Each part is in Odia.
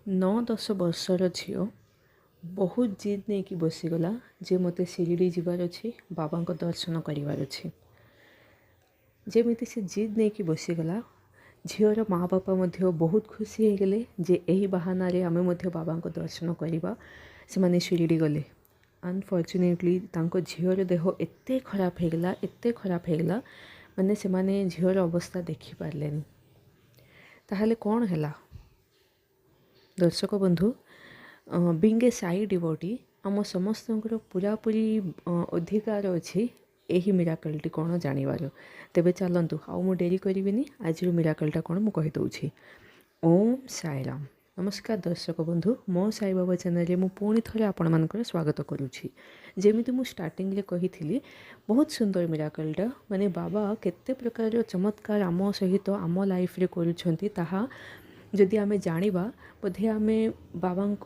9-10 ବର୍ଷର ଝିଅ ବହୁତ ଜିଦ୍ ନେଇକି ବସିଗଲା ଯେ ମୋତେ ଶିରିଡ଼ି ଯିବାର ଅଛି, ବାବାଙ୍କ ଦର୍ଶନ କରିବାର ଅଛି। ଯେମିତି ସେ ଜିଦ୍ ନେଇକି ବସିଗଲା, ଝିଅର ମା ବାପା ମଧ୍ୟ ବହୁତ ଖୁସି ହେଇଗଲେ ଯେ ଏହି ବାହାନାରେ ଆମେ ମଧ୍ୟ ବାବାଙ୍କ ଦର୍ଶନ କରିବା। ସେମାନେ ଶିରିଡ଼ି ଗଲେ। ଅନଫର୍ଚୁନେଟଲି ତାଙ୍କ ଝିଅର ଦେହ ଏତେ ଖରାପ ହେଇଗଲା, ମାନେ ସେମାନେ ଝିଅର ଅବସ୍ଥା ଦେଖିପାରିଲେନି। ତାହେଲେ କ'ଣ ହେଲା? ଦର୍ଶକ ବନ୍ଧୁ, ବିଙ୍ଗ ଏ ସାଇ ଡିଭୋଟି, ଆମ ସମସ୍ତଙ୍କର ପୁରାପୁରି ଅଧିକାର ଅଛି ଏହି ମିରାକଲଟି କ'ଣ ଜାଣିବାର। ତେବେ ଚାଲନ୍ତୁ, ଆଉ ମୁଁ ଡେରି କରିବିନି, ଆଜିର ମିରାକଲଟା କ'ଣ ମୁଁ କହିଦେଉଛି। ଓମ୍ ସାଇରାମ। ନମସ୍କାର ଦର୍ଶକ ବନ୍ଧୁ, ମୋ ସାଇବାବା ଚ୍ୟାନେଲରେ ମୁଁ ପୁଣି ଥରେ ଆପଣମାନଙ୍କର ସ୍ୱାଗତ କରୁଛି। ଯେମିତି ମୁଁ ଷ୍ଟାର୍ଟିଂରେ କହିଥିଲି, ବହୁତ ସୁନ୍ଦର ମିରାକଲଟା, ମାନେ ବାବା କେତେ ପ୍ରକାର ଚମତ୍କାର ଆମ ସହିତ ଆମ ଲାଇଫରେ କରୁଛନ୍ତି, ତାହା ଯଦି ଆମେ ଜାଣିବା, ବୋଧେ ଆମେ ବାବାଙ୍କ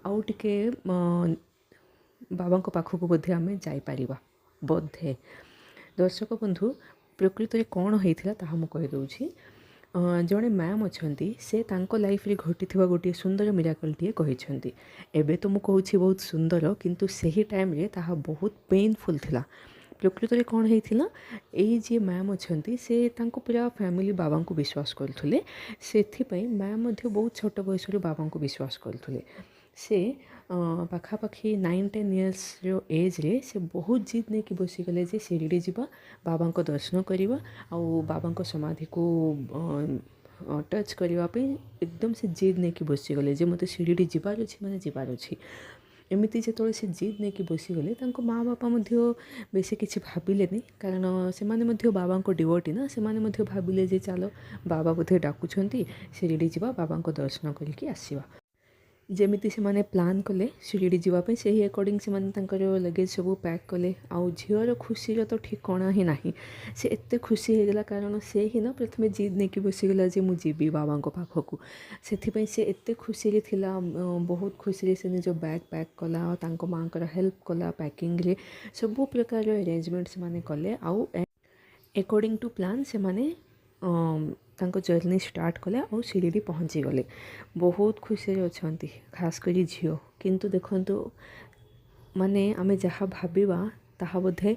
ଆଉ ଟିକେ ବାବାଙ୍କ ପାଖକୁ ବୋଧେ ଆମେ ଯାଇପାରିବା ବୋଧେ। ଦର୍ଶକ ବନ୍ଧୁ, ପ୍ରକୃତରେ କ'ଣ ହେଇଥିଲା ତାହା ମୁଁ କହିଦେଉଛି। ଜଣେ ମ୍ୟାମ୍ ଅଛନ୍ତି, ସେ ତାଙ୍କ ଲାଇଫରେ ଘଟିଥିବା ଗୋଟିଏ ସୁନ୍ଦର ମିରାକଲଟିଏ କହିଛନ୍ତି। ଏବେ ତ ମୁଁ କହୁଛି ବହୁତ ସୁନ୍ଦର, କିନ୍ତୁ ସେହି ଟାଇମ୍ରେ ତାହା ବହୁତ ପେନଫୁଲ୍ ଥିଲା। ପ୍ରକୃତରେ କ'ଣ ହେଇଥିଲା, ଏଇ ଯିଏ ମ୍ୟାମ୍ ଅଛନ୍ତି, ସେ ତାଙ୍କ ପୁରା ଫ୍ୟାମିଲି ବାବାଙ୍କୁ ବିଶ୍ୱାସ କରୁଥିଲେ। ସେଥିପାଇଁ ମ୍ୟାମ୍ ମଧ୍ୟ ବହୁତ ଛୋଟ ବୟସରୁ ବାବାଙ୍କୁ ବିଶ୍ୱାସ କରୁଥିଲେ। ସେ ପାଖାପାଖି 9-10 ଇୟର୍ସର ଏଜ୍ରେ ସେ ବହୁତ ଜିଦ୍ ନେଇକି ବସିଗଲେ ଯେ ଶିରିଡ଼ି ଯିବା, ବାବାଙ୍କ ଦର୍ଶନ କରିବା, ଆଉ ବାବାଙ୍କ ସମାଧିକୁ ଟଚ୍ କରିବା ପାଇଁ ଏକଦମ ସେ ଜିଦ୍ ନେଇକି ବସିଗଲେ ଯେ ମୋତେ ଶିରିଡ଼ି ଯିବାର ଅଛି, ମାନେ ଯିବାର ଅଛି। ଏମିତି ଯେତେବେଳେ ସେ ଜିଦ୍ ନେଇକି ବସିଗଲେ, ତାଙ୍କ ମା ବାପା ମଧ୍ୟ ବେଶୀ କିଛି ଭାବିଲେନି, କାରଣ ସେମାନେ ମଧ୍ୟ ବାବାଙ୍କ ଡିଭୋଟି ନା। ସେମାନେ ମଧ୍ୟ ଭାବିଲେ ଯେ ଚାଲ ବାବା ବୋଧେ ଡାକୁଛନ୍ତି, ଶିରିଡ଼ି ଯିବା, ବାବାଙ୍କ ଦର୍ଶନ କରିକି ଆସିବା। ଯେମିତି ସେମାନେ ପ୍ଲାନ୍ କଲେ ଶିରିଡ଼ି ଯିବା ପାଇଁ, ସେହି ଆକର୍ଡ଼ିଂ ସେମାନେ ତାଙ୍କର ଲଗେଜ୍ ସବୁ ପ୍ୟାକ୍ କଲେ। ଆଉ ଝିଅର ଖୁସିର ତ ଠିକଣା ହିଁ ନାହିଁ। ସେ ଏତେ ଖୁସି ହେଇଗଲା, କାରଣ ସେ ହିଁ ନା ପ୍ରଥମେ ଜିଦ୍ ନେଇକି ବସିଗଲା ଯେ ମୁଁ ଯିବି ବାବାଙ୍କ ପାଖକୁ। ସେଥିପାଇଁ ସେ ଏତେ ଖୁସିରେ ଥିଲା, ବହୁତ ଖୁସିରେ ସେ ନିଜ ବ୍ୟାଗ୍ ପ୍ୟାକ୍ କଲା, ତାଙ୍କ ମାଆଙ୍କର ହେଲ୍ପ କଲା ପ୍ୟାକିଂରେ। ସବୁ ପ୍ରକାର ଆରେଞ୍ଜମେଣ୍ଟ ସେମାନେ କଲେ, ଆଉ ଆକର୍ଡ଼ିଂ ଟୁ ପ୍ଲାନ୍ ସେମାନେ ତାଙ୍କ ଜର୍ଣ୍ଣି ଷ୍ଟାର୍ଟ କଲେ ଆଉ ଶିରିଡ଼ି ପହଞ୍ଚିଗଲେ। ବହୁତ ଖୁସିରେ ଅଛନ୍ତି, ଖାସ୍ କରି ଝିଅ। କିନ୍ତୁ ଦେଖନ୍ତୁ, ମାନେ ଆମେ ଯାହା ଭାବିବା ତାହା ବୋଧେ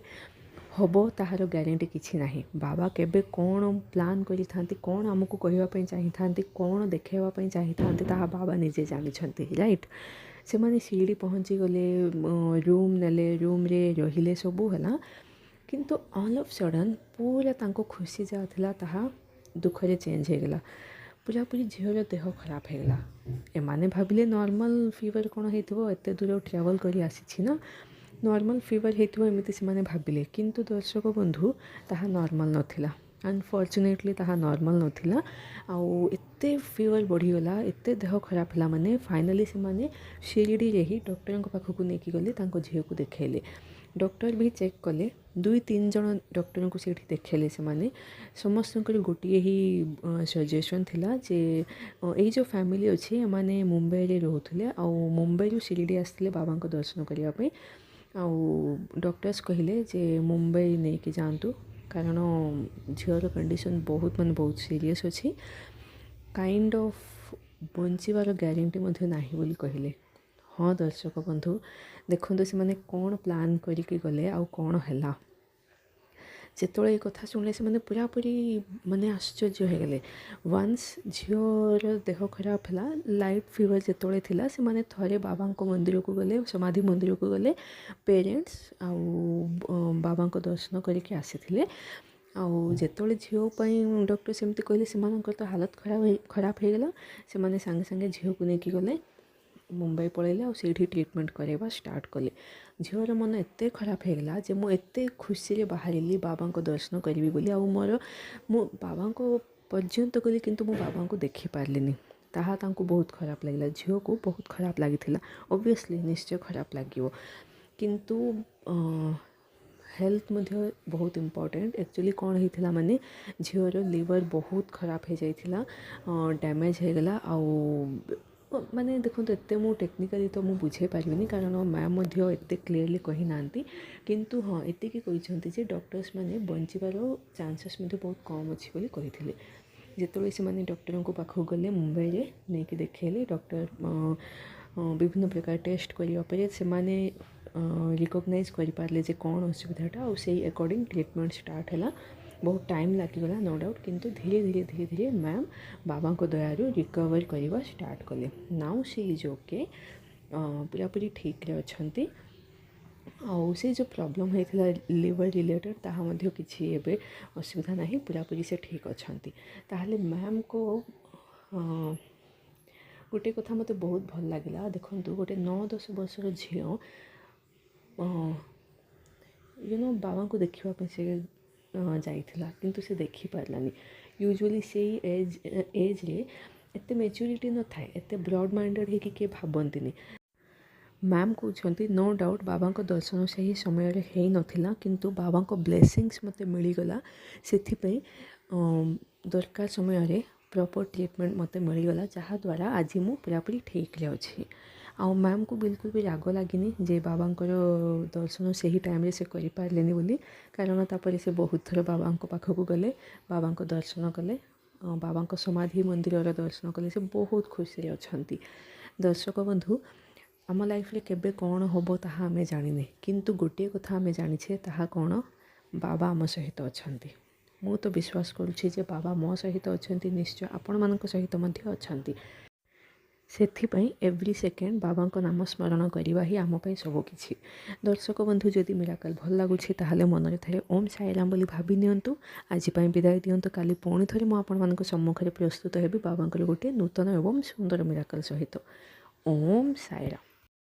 ହେବ, ତାହାର ଗ୍ୟାରେଣ୍ଟି କିଛି ନାହିଁ। ବାବା କେବେ କ'ଣ ପ୍ଲାନ୍ କରିଥାନ୍ତି, କ'ଣ ଆମକୁ କହିବା ପାଇଁ ଚାହିଁଥାନ୍ତି, କ'ଣ ଦେଖାଇବା ପାଇଁ ଚାହିଁଥାନ୍ତି, ତାହା ବାବା ନିଜେ ଜାଣିଛନ୍ତି, ରାଇଟ୍। ସେମାନେ ଶିରିଡ଼ି ପହଞ୍ଚିଗଲେ, ରୁମ୍ ନେଲେ, ରୁମ୍ରେ ରହିଲେ, ସବୁ ହେଲା। କିନ୍ତୁ ଅଲ୍ ଅଫ୍ ସଡ଼ନ୍ ପୁରା ତାଙ୍କ ଖୁସି ଯାହା ଥିଲା ତାହା ଦୁଃଖରେ ଚେଞ୍ଜ ହେଇଗଲା। ପୁରାପୁରି ଝିଅର ଦେହ ଖରାପ ହେଇଗଲା। ଏମାନେ ଭାବିଲେ ନର୍ମାଲ୍ ଫିଭର୍ କ'ଣ ହେଇଥିବ, ଏତେ ଦୂର ଟ୍ରାଭେଲ୍ କରି ଆସିଛି ନା, ନର୍ମାଲ୍ ଫିଭର୍ ହେଇଥିବ, ଏମିତି ସେମାନେ ଭାବିଲେ। କିନ୍ତୁ ଦର୍ଶକ ବନ୍ଧୁ, ତାହା ନର୍ମାଲ୍ ନଥିଲା। ଅନଫର୍ଚୁନେଟଲି ତାହା ନର୍ମାଲ୍ ନଥିଲା। ଆଉ ଏତେ ଫିଭର୍ ବଢ଼ିଗଲା, ଏତେ ଦେହ ଖରାପ ହେଲା, ମାନେ ଫାଇନାଲି ସେମାନେ ଶିରିଡ଼ିରେ ହିଁ ଡକ୍ଟରଙ୍କ ପାଖକୁ ନେଇକି ଗଲେ, ତାଙ୍କ ଝିଅକୁ ଦେଖାଇଲେ। ଡକ୍ଟର ବି ଚେକ୍ କଲେ, 2-3 ଜଣ ଡକ୍ଟରଙ୍କୁ ସେଇଠି ଦେଖାଇଲେ ସେମାନେ। ସମସ୍ତଙ୍କର ଗୋଟିଏ ହିଁ ସଜେସନ୍ ଥିଲା ଯେ ଏଇ ଯେଉଁ ଫ୍ୟାମିଲି ଅଛି, ଏମାନେ ମୁମ୍ବାଇରେ ରହୁଥିଲେ, ଆଉ ମୁମ୍ବାଇରୁ ଶିରିଡ଼ି ଆସିଥିଲେ ବାବାଙ୍କ ଦର୍ଶନ କରିବା ପାଇଁ। ଆଉ ଡକ୍ଟର୍ସ କହିଲେ ଯେ ମୁମ୍ବାଇ ନେଇକି ଯାଆନ୍ତୁ, କାରଣ ଝିଅର କଣ୍ଡିସନ୍ ବହୁତ ସିରିୟସ୍ ଅଛି। କାଇଣ୍ଡ ଅଫ୍ ବଞ୍ଚିବାର ଗ୍ୟାରେଣ୍ଟି ମଧ୍ୟ ନାହିଁ ବୋଲି କହିଲେ। ହଁ ଦର୍ଶକ ବନ୍ଧୁ, ଦେଖନ୍ତୁ ସେମାନେ କ'ଣ ପ୍ଲାନ୍ କରିକି ଗଲେ ଆଉ କ'ଣ ହେଲା। ଯେତେବେଳେ ଏ କଥା ଶୁଣିଲେ, ସେମାନେ ପୁରାପୁରି ଆଶ୍ଚର୍ଯ୍ୟ ହେଇଗଲେ। ୱାନ୍ସ ଝିଅର ଦେହ ଖରାପ ହେଲା, ଲାଇଟ୍ ଫିଭର୍ ଯେତେବେଳେ ଥିଲା, ସେମାନେ ଥରେ ବାବାଙ୍କ ମନ୍ଦିରକୁ ଗଲେ, ସମାଧି ମନ୍ଦିରକୁ ଗଲେ, ପେରେଣ୍ଟସ୍ ଆଉ ବାବାଙ୍କ ଦର୍ଶନ କରିକି ଆସିଥିଲେ। ଆଉ ଯେତେବେଳେ ଝିଅ ପାଇଁ ଡକ୍ଟର ସେମିତି କହିଲେ, ସେମାନଙ୍କର ତ ହାଲତ ଖରାପ ହେଇଗଲା। ସେମାନେ ସାଙ୍ଗେ ସାଙ୍ଗେ ଝିଅକୁ ନେଇକି ଗଲେ, ମୁମ୍ବାଇ ପଳେଇଲେ, ଆଉ ସେଇଠି ଟ୍ରିଟମେଣ୍ଟ କରାଇବା ଷ୍ଟାର୍ଟ କଲେ। ଝିଅର ମନ ଏତେ ଖରାପ ହେଇଗଲା ଯେ ମୁଁ ଏତେ ଖୁସିରେ ବାହାରିଲି ବାବାଙ୍କ ଦର୍ଶନ କରିବି ବୋଲି, ଆଉ ମୁଁ ବାବାଙ୍କ ପର୍ଯ୍ୟନ୍ତ ଗଲି, କିନ୍ତୁ ମୁଁ ବାବାଙ୍କୁ ଦେଖିପାରିଲିନି। ତାହା ତାଙ୍କୁ ବହୁତ ଖରାପ ଲାଗିଲା, ଝିଅକୁ ବହୁତ ଖରାପ ଲାଗିଥିଲା। ଅବଭିୟସ୍ଲି ନିଶ୍ଚୟ ଖରାପ ଲାଗିବ, କିନ୍ତୁ ହେଲ୍ଥ ମଧ୍ୟ ବହୁତ ଇମ୍ପୋର୍ଟାଣ୍ଟ। ଆକ୍ଚୁଆଲି କ'ଣ ହେଇଥିଲା, ମାନେ ଝିଅର ଲିଭର୍ ବହୁତ ଖରାପ ହେଇଯାଇଥିଲା, ଡ୍ୟାମେଜ୍ ହେଇଗଲା। ଆଉ ମାନେ ଦେଖନ୍ତୁ, ଏତେ ମୁଁ ଟେକ୍ନିକାଲି ତ ମୁଁ ବୁଝାଇ ପାରିବିନି, କାରଣ ମ୍ୟାମ୍ ମଧ୍ୟ ଏତେ କ୍ଲିୟରଲି କହିନାହାନ୍ତି। କିନ୍ତୁ ହଁ, ଏତିକି କହିଛନ୍ତି ଯେ ଡକ୍ଟର୍ସ ମାନେ ବଞ୍ଚିବାର ଚାନ୍ସେସ୍ ମଧ୍ୟ ବହୁତ କମ୍ ଅଛି ବୋଲି କହିଥିଲେ। ଯେତେବେଳେ ସେମାନେ ଡକ୍ଟରଙ୍କ ପାଖକୁ ଗଲେ ମୁମ୍ବାଇରେ ନେଇକି ଦେଖେଇଲେ ଡକ୍ଟର ବିଭିନ୍ନ ପ୍ରକାର ଟେଷ୍ଟ କରିବା ପରେ ସେମାନେ ରିକଗ୍ନାଇଜ୍ କରିପାରିଲେ ଯେ କ'ଣ ଅସୁବିଧାଟା ଆଉ ସେଇ ଆକର୍ଡ଼ିଂ ଟ୍ରିଟମେଣ୍ଟ ଷ୍ଟାର୍ଟ ହେଲା। ବହୁତ ଟାଇମ୍ ଲାଗିଗଲା नो डाउट, କିନ୍ତୁ ଧୀରେ ଧୀରେ ମ୍ୟାମ୍ ବାବାଙ୍କ ଦୟାରୁ ରିକଭର କରିବା ଷ୍ଟାର୍ଟ କଲେ। ନାଉ ସି ଇଜ୍ ଓକେ, ପୁରାପୁରି ଠିକ୍ରେ ଅଛନ୍ତି। ଆଉ ସେ ଯେଉଁ ପ୍ରୋବ୍ଲେମ୍ ହେଇଥିଲା ଲିଭର ରିଲେଟେଡ଼୍ ତାହା ମଧ୍ୟ କିଛି ଏବେ ଅସୁବିଧା ନାହିଁ, ପୁରାପୁରି ସେ ଠିକ୍ ଅଛନ୍ତି। ତାହେଲେ ମ୍ୟାମ୍କୁ ଗୋଟେ କଥା ମୋତେ ବହୁତ ଭଲ ଲାଗିଲା। ଦେଖନ୍ତୁ ଗୋଟେ 9-10 ବର୍ଷର ଝିଅ ବାବାଙ୍କୁ ଦେଖିବା ପାଇଁ ସେ ଯାଇଥିଲା, କିନ୍ତୁ ସେ ଦେଖିପାରିଲାନି। ୟୁଜୁଆଲି ସେଇ ଏଜ୍ରେ ଏତେ ମ୍ୟାଚୁରିଟି ନଥାଏ, ଏତେ ବ୍ରଡ଼ ମାଇଣ୍ଡେଡ଼ ହେଇକି କିଏ ଭାବନ୍ତିନି। ମ୍ୟାମ୍ କହୁଛନ୍ତି नो डाउट ବାବାଙ୍କ ଦର୍ଶନ ସେହି ସମୟରେ ହେଇନଥିଲା, କିନ୍ତୁ ବାବାଙ୍କ ବ୍ଲେସିଂସ୍ ମୋତେ ମିଳିଗଲା। ସେଥିପାଇଁ ଦରକାର ସମୟରେ ପ୍ରପର୍ ଟ୍ରିଟମେଣ୍ଟ ମୋତେ ମିଳିଗଲା, ଯାହାଦ୍ୱାରା ଆଜି ମୁଁ ପୁରାପୁରି ଠିକ୍ରେ ଅଛି। ଆଉ ମ୍ୟାମ୍କୁ ବିଲକୁଲ ବି ରାଗ ଲାଗିନି ଯେ ବାବାଙ୍କର ଦର୍ଶନ ସେହି ଟାଇମ୍ରେ ସେ କରିପାରିଲେନି ବୋଲି, କାରଣ ତାପରେ ସେ ବହୁତ ଥର ବାବାଙ୍କ ପାଖକୁ ଗଲେ, ବାବାଙ୍କ ଦର୍ଶନ କଲେ, ବାବାଙ୍କ ସମାଧି ମନ୍ଦିରର ଦର୍ଶନ କଲେ। ସେ ବହୁତ ଖୁସିରେ ଅଛନ୍ତି। ଦର୍ଶକ ବନ୍ଧୁ, ଆମ ଲାଇଫ୍ରେ କେବେ କ'ଣ ହେବ ତାହା ଆମେ ଜାଣିନେ, କିନ୍ତୁ ଗୋଟିଏ କଥା ଆମେ ଜାଣିଛେ, ତାହା କ'ଣ, ବାବା ଆମ ସହିତ ଅଛନ୍ତି। ମୁଁ ତ ବିଶ୍ୱାସ କରୁଛି ଯେ ବାବା ମୋ ସହିତ ଅଛନ୍ତି, ନିଶ୍ଚୟ ଆପଣମାନଙ୍କ ସହିତ ମଧ୍ୟ ଅଛନ୍ତି। ସେଥିପାଇଁ ଏଭ୍ରି ସେକେଣ୍ଡ ବାବାଙ୍କ ନାମ ସ୍ମରଣ କରିବା ହିଁ ଆମ ପାଇଁ ସବୁକିଛି। ଦର୍ଶକ ବନ୍ଧୁ, ଯଦି ମିରାକଲ୍ ଭଲ ଲାଗୁଛି ତାହେଲେ ମନରେ ଥାଏ ଓମ୍ ସାଇରାମ ବୋଲି ଭାବି ନିଅନ୍ତୁ। ଆଜି ପାଇଁ ବିଦାୟ ଦିଅନ୍ତୁ। କାଲି ପୁଣି ଥରେ ମୁଁ ଆପଣମାନଙ୍କ ସମ୍ମୁଖରେ ପ୍ରସ୍ତୁତ ହେବି ବାବାଙ୍କର ଗୋଟିଏ ନୂତନ ଏବଂ ସୁନ୍ଦର ମିରାକଲ୍ ସହିତ। ଓମ୍ ସାଇରାମ।